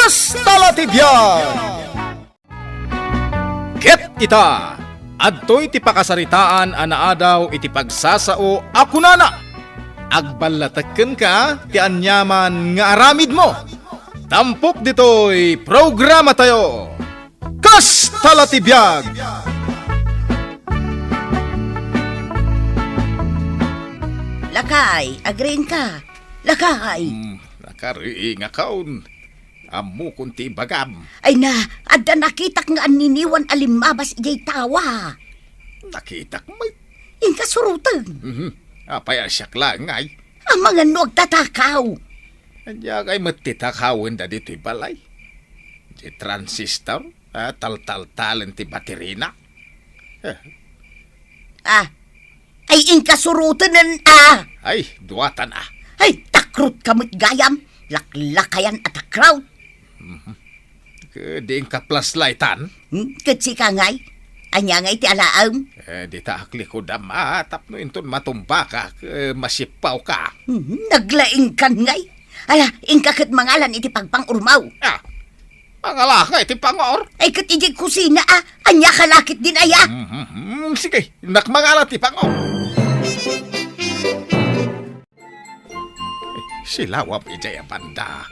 Kastalatibyan! Ket ita, adtoy ti pakasaritaan anaadaw iti pagsasao ako nana. Agbalataken ka ti anyaman nga aramid mo. Tampok ditoy programa tayo. Kastalatibyan! Lakay, agreein ka. Lakay. Nakariing akaon. Amu kunti bagam. Ay na, adda nakitak nga aniniwan alimabas ijay tawa. Nakita ko may... Inka surutan. Apaya siyak lang ay. Ang mga nuag tatakaw. Anya kay matitakawin da dito'y balay. Di transistor, tal-tal-talen ti baterina. Ay inka surutan Ay, duwatan Ay, takrut kamot gayam. Laklakayan at crowd. Di ka plus lightan. Katsi ka ngay. Anya ngay ti alaam. Di ta akli ko dam tapno inton matumba ka, masipaw ka. Naglaing kan ngay. Ala, inka kat mangalan iti pagpang-urmaw. Pangalaka iti pangor. Ay kat ijay kusina anya kalakit din aya. Sige, nakmangala ti pangor. Sila wap ijay apanda.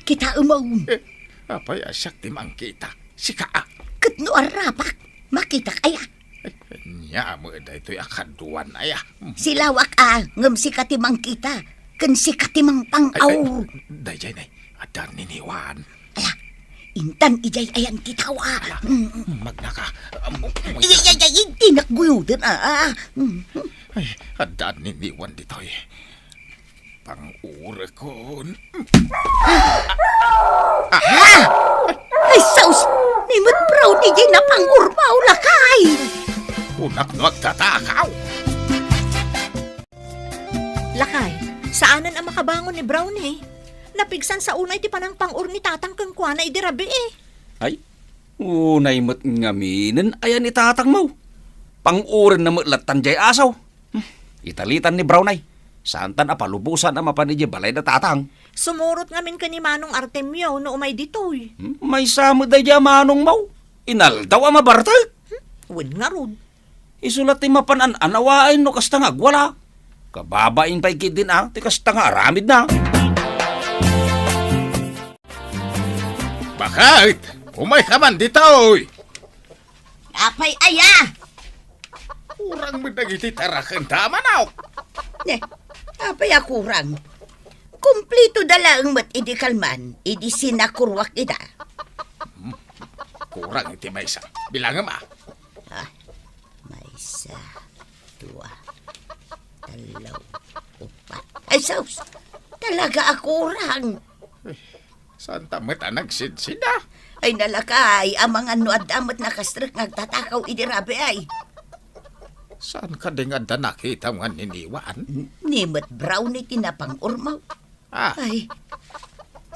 Kita umaw. Apaya siyak ti mangkita. Sika Kat no arapak. Makita kaya. Nya mo da ito'y akaduan aya. Silawak ngam si katimang kita. Kan si katimang pang-aur. Dayjay na, adan niniwan. Ala, intan ijay ayan titawa. Magnaka. Iyay, tinakguyutin Ay, adan niniwan dito'y. Pang-ura ko. Ay, saus! Nimot brown ijay na pang-urmaw lakay. Unak nagtatakaw. Lakay, saanan ang makabangon ni Brownie? Napigsan sa unay ti panang pang-ur ni tatang kang kuwana idirabi Ay, unay mo't ngaminin ayan itatang mo. Pang-urin na mutlatan jay asaw. Italitan ni Brownay. Santan apalubusan ang mapanidya balay na tatang. Sumurot ngamin ka ni Manong Artemio no umay ditoy. May samod ay manong mo. Inaldaw ang mabartag. Wen nga rod. Isulat ti mapanan anawain no kasta nga wala. Kababain pa'y kidin ti kasta nga aramid na. Bakit? Umay ka man dito'y. Apay aya. Urang mo nagititarakan tama na. Apay akurang. Kumplito dala ang mat idi kalman. Idi sinakurwak ida. Kurang iti may isa. Bilangam May isa, dua, talaw, upat. Ay, saus! Talaga akurang. Saan tamat nagsidsida? Ay, nalakay, ang mga nuad-amat nakastrak nagtatakaw idirabi ay. Saan ka din nga nakita nga niniwan? Nimot brown ni tinapang urmaw. Ay, Ay,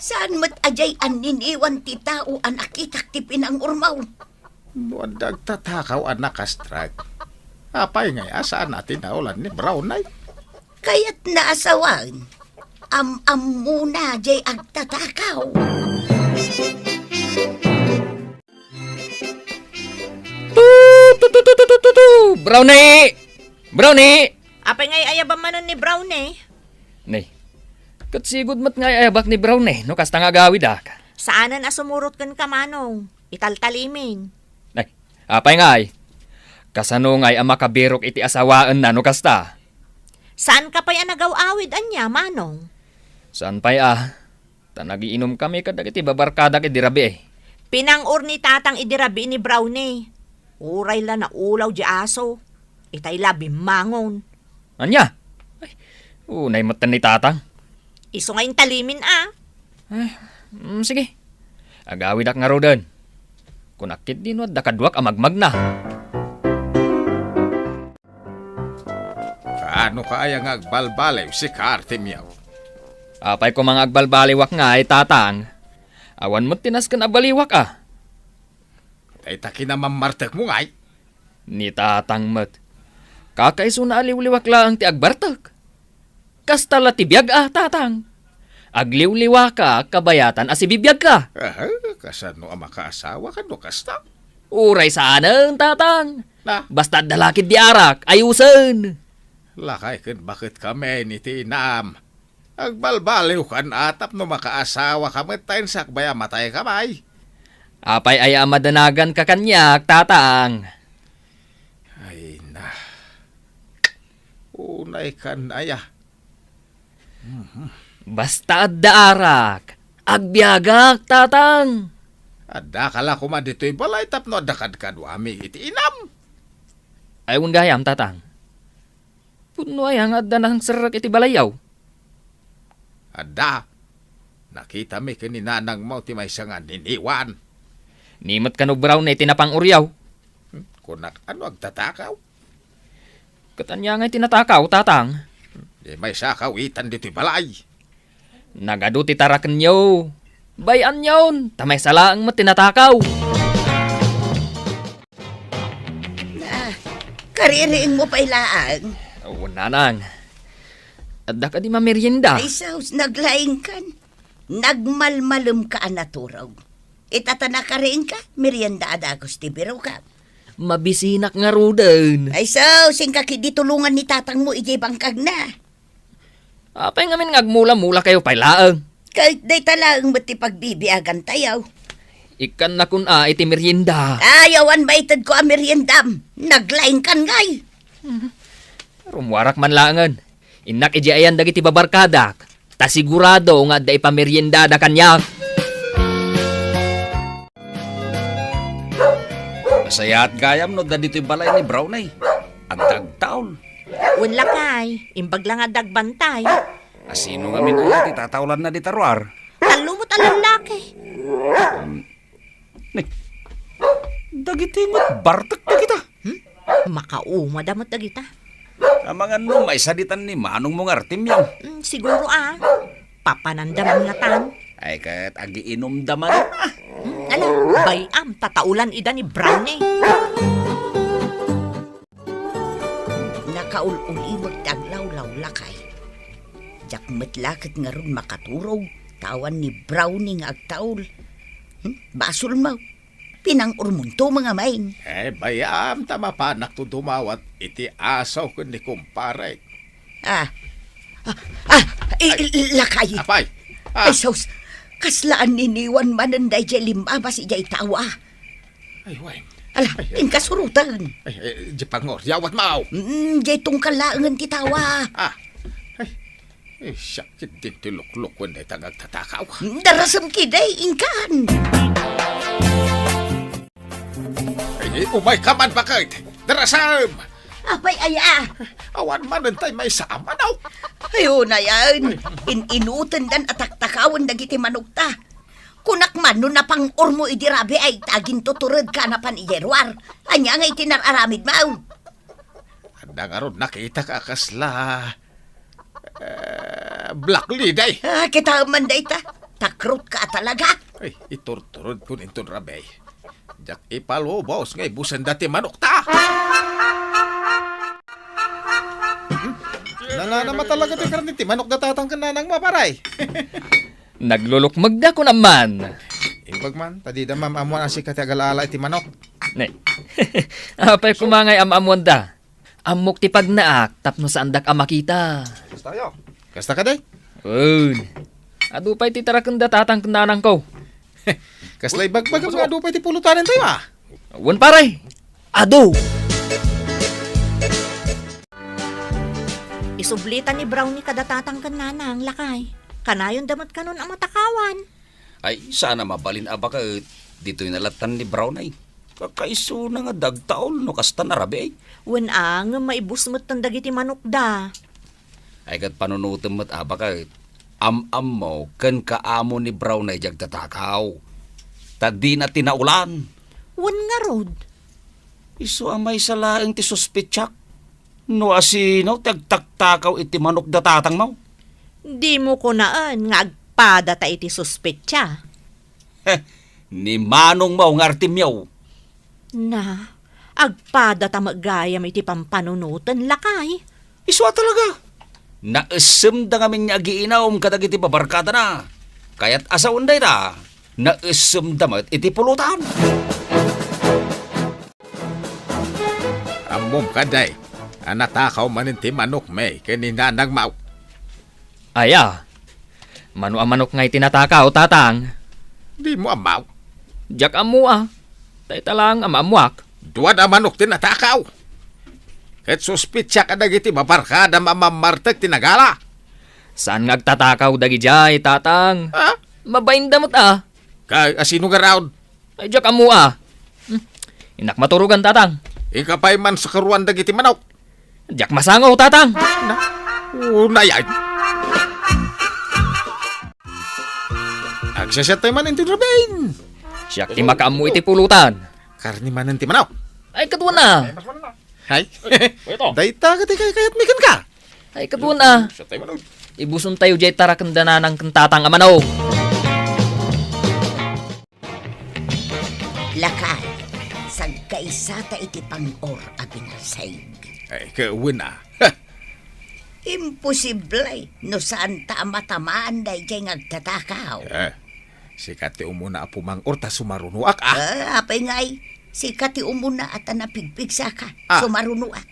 saan mat ajay an niniwan ti tao an akitak ti pinang urmaw? buwan nagtatakaw ang nakastrag. Apay nga saan natin naulan ni Brown ay? Kaya't naasawan. Am muna jay agtatakaw. Brownie! Brownie! Apay ngay ayabang manon ni Brownie. Nay, katsigod mat nga ayabak ni Brownie, no kasta nga gawid Saanan sumurot kan ka Manong? Italtalimin. Nay, apay nga ay. Kasano nga ang makabirok iti asawaan na no kasta? Saan ka pa'y nagaw-awid anya, Manong? Saan pa'y Tanagiinom kami kadag iti babarkadak iti rabi Pinang-ur ni tatang idirabi ni Brownie. Uray la na ulaw di aso. Itay labi mangon. Anya? Ay, unay matan ni tatang. Iso ngayon talimin Sige. Agawid ak nga rodan. Kunakit din wad dakadwak amagmag na. Kaano ka ay ang agbalbalew si Artemio? Apay ko mga agbalbaliwak nga ay tatang. Awan mo tinas ka na baliwak Tay taki na mamartek mo ngay. Ni tatang mat. Kakaiso na aliwliwak lang ti agbartak. Kasta la tibiyag tatang. Agliw-liwa ka, kabayatan asibibiyag ka. Kasano ang makaasawa ka no kasta? Uray sana ang tatang. Na, Basta dalakid di arak, ayusan. lakay ken bakit kami ni Tinam? Agbalbaliw kan atap no makaasawa kami tayo sakbaya matay kamay. Apay ay amadanagan ka kanyak, tatang. Ay na. Unay kan aya. Basta adda arak, agbiagak, tatang. Adda kala kuma dito'y balay tapno adakad kadwami iti inam. Ayun gayam, tatang. Puno ay ang adda ng serak iti balayaw. Adda. Nakita mi kininanang mo ti may sangan niniwan. Nimot ka no brown na tinapang uryaw. Kunak ano agtatakaw? Katanya nga'y tinatakaw, tatang. Di may sakawitan dito'y balay. Nagado ti taraken nyo. Bayan yun, tamay sala ang matinatakaw. Kaririing mo pa ilaang. Oo, nanang. Adda ka di mamerienda. Ay saus, naglaing kan. Nagmalmalum ka anaturaw. Itatana ka rin ka, merienda adagos ti biro ka. Mabisinak nga rudan. Ay saus, ingkaki di tulungan ni tatang mo iji bangkag na. Apay ngamin ngagmula-mula kayo pailaang. Kahit day talang mati pagbibiagan tayaw. Ikan na kun iti merienda. Ayawan baitad ko ang meriendam. Naglaing kan ngay. Rumwarak man laangan. Inak iji ayan dagiti babarkadak. Ta sigurado nga da ipamerienda da kanyak. Masaya at gayam no da dito'y balay ni Brownay. Ang tagtaol. Wen lakay, imbag lang nga dagbantay. Asino nga minula ti tatawlan na di taruar. Talumot ang lalaki. Dagiti mo't bartak na kita. Makauma damot na kita. Ang mga no, may saditan ni Manong mong artim yan. Siguro papanandaman nga tan. Ay kat agiinom daman. Ala, bayam, tataulan ida ni Brownie. Nakaul-uli magtaglaw-law lakay. Jak matlakit nga ron makaturog. Tawan ni Brownie nga agtaul. Basol mo. Pinang urmunto mga main. Bayam tama pa naktutumawat iti asaw kun ni kumpare. Lakay. Apay. Ay sos, kaslaan niniwan mananday jay limaba si jay tawa. Ay, way. Ala, inkasurutan. Ay, Jepangor, yawat mau. Jay tungkalaangan ti tawa. Sakit din tilukluk kun day tagag tatakaw. Darasam kiday, ingkan. Umay kaman bakit? Darasam! Apay aya. Awan manantay may sama daw. Ayun na yan. Inutan dan atak-takawan dagiti manukta. Kunak man no napang urmo idirabi ay tagin tuturod ka na pan ijerwar. Anya nga itinararamid mau. Handa nga ron nakita ka kasla. Black Liday. Kita man day ta. Takrut ka talaga. Ay, iturturod kun inton rabay. Jak ipalubos ngay busan dati manok ta. Nananama talaga ti karniti manok datatang kananang maparay. Naglulukmag da ko naman. Imbag man, tadi da mamamuan ang sikat agalala iti manok. Ne. Apay kumangay amamuan da. Amok ti pagnaak tapno sa andak amakita. Kasta ka day? Un. Adupay ti tarakeng da tatang kananang ko. Kaslay bagbag nga dupay ti pulutanin tayo ah. Wan paray. Ado. Isublitan ni Brownie kadatatang kanana ang lakay. Kanayon damot kanon ang matakawan. Ay, sana mabalin aba ka dito'y nalatan ni Brownay. Kakaiso na nga dagtaol no kasta na rabi ay. Wen ang maibusmot ng dagiti manok da. Ay kat panunutom mo't aba ka am-am mo ken kaamo ni Brownay jag tatakaw. Tadi na tinaulan. Wen nga rod. Iso amay salaeng ti suspitsak. No asino tagtaktakaw iti manok datatang mo. Di mo ko naan nga agpada ta iti suspetsa. Ni Manong mo ng artimyaw. Na, agpada ta magayam iti pampanunutan lakay. Iswa talaga. Naesem da ngamin niya giinaom kadag iti babarkada na. Kaya't asa unday ta, naesem damat iti pulutan. Amom ka, day. Anatakaw manin ti manok may kanina nagmaw. Aya, mano ang manok nga itinatakaw, tatang. Di mo amaw. Jak amu tay talang amamuak. Duwad ang manok tinatakaw. Ket suspitsya ka dagiti babarkada mamamartag tinagala. Saan ngagtatakaw dagi jay, tatang? Ha? Mabain damot Kay asino nga raon? Ay, jak amu Inak maturugan, tatang. Ikapay man sa karuan dagiti manok. Jak masangaw, tatang. Unay ay. Agsasatay man inti Robin. Siyak ti makaamu iti pulutan. Karni man inti manok. Ay, kadwa na. Hay. Dayta ka ti kayat mikan ka. Ay, kadwa na. Satay manok. Ibuson tayo jay tarakandana ng kantatang amanaw. Lakay, sagkaisa ta iti pang-or abinasay. Ay, kawin na. Imposible no saan ta matamaan day jay ngagtatakaw. Sikat ti umuna apo mang orta sumarunuak ah. Apay ngay, si kati umuna at napigpigsa ka, sumarunuak.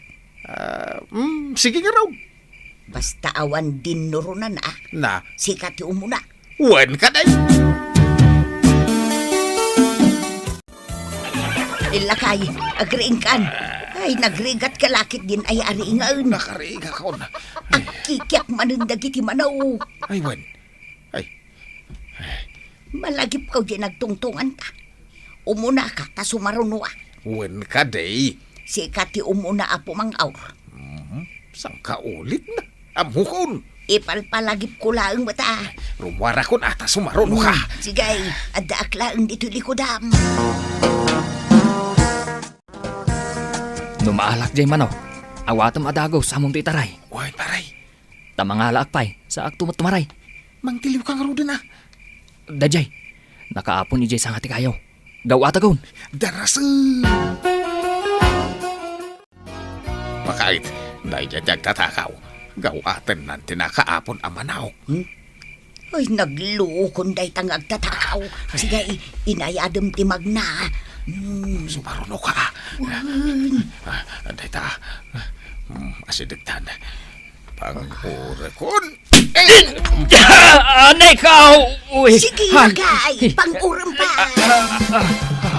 Sige nga raw. Basta awan din nurunan Na, si kati umuna. wan ka day. Ilakay, agriing kan. Ay, nagrigat ka lakit din ay ariingan. Nakariga ka na. Akikyak manundag iti manaw. Ay, wan. Ay, Malagip ka di nagtungtungan ta. Umuna ka, ta sumarunua. wan ka day. Si kati umuna apo mang aur. Sang ka ulit na. Amukon. Ipalpalagip ko laang mata. Rumwara kon ata sumaruno ka. Sigay, adda aklaang dito likodam. Numaalak jay manaw. Awatam adagaw sa among titaray. Wan, paray. Tamangala akpay sa aktumot tumaray. Mangtiliw ka nga ruda na. Dajay, nakaapon ni jay sa ngati kayaw. Gaw atagawn. Darasan. Makait, dahil dyan tatakaw. Gawatan ng tinakaapon ang manaw. Ay, nagluukon day tangag tatakaw. Sigay, inayadam timag na. Sumaruno ka. Anday ta. Asidagtan. Pangurakon. Anay ka! Uy! Sige, lagay, pang-uram pa.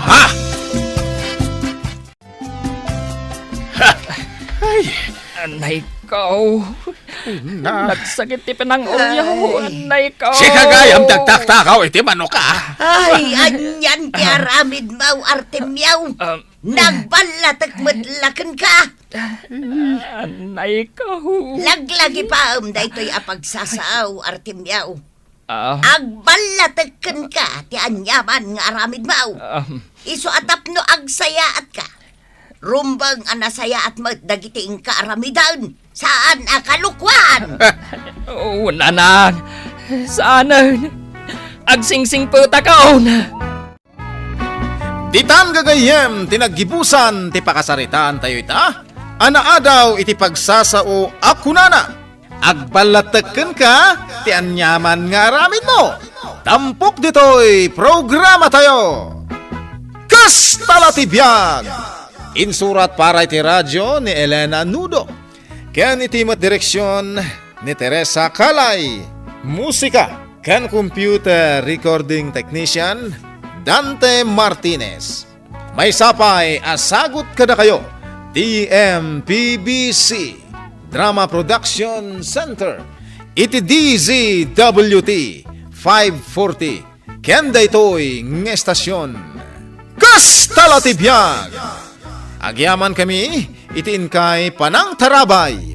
Ha? Ay, Anay ka! na. Nagsakit ti pinang ulyaw. Anay ka! Si kagayam dagtaktakaw iti manok ka. Ay, anyan ti aramid mau Artemyaw. Nagbalatag madlakan ka. Anay ka! Laglagi pa daytoy apagsasaw Artemyaw. Ah, Agbalatakan ka ti anyaman nga aramid mau. Iso atap no agsayaat ka. Rumbang anasayaat mo dagiti ka aramidan. Saan akalukwan? wala na. Saanan? Agsingsing po takaon. Ditan gagayem tinaggibusan ti pakasaritaan tayo ita. Anaadaw iti pagsasao akunana. Agbalataken ka ti anyaman nga aramid mo. Tampok ditoy programa tayo. Kastala ti biyag. Insurat para iti radyo ni Elena Nudo. Ken iti direksyon ni Teresa Calay. Musika ken computer recording technician Dante Martinez. May sapay asagot kada kayo. TMPBC Drama Production Center. Iti DZWT 540 ken daytoy ng estasyon. Kastala ti biyag. Agyaman kami, itiin kay Panang Tarabay.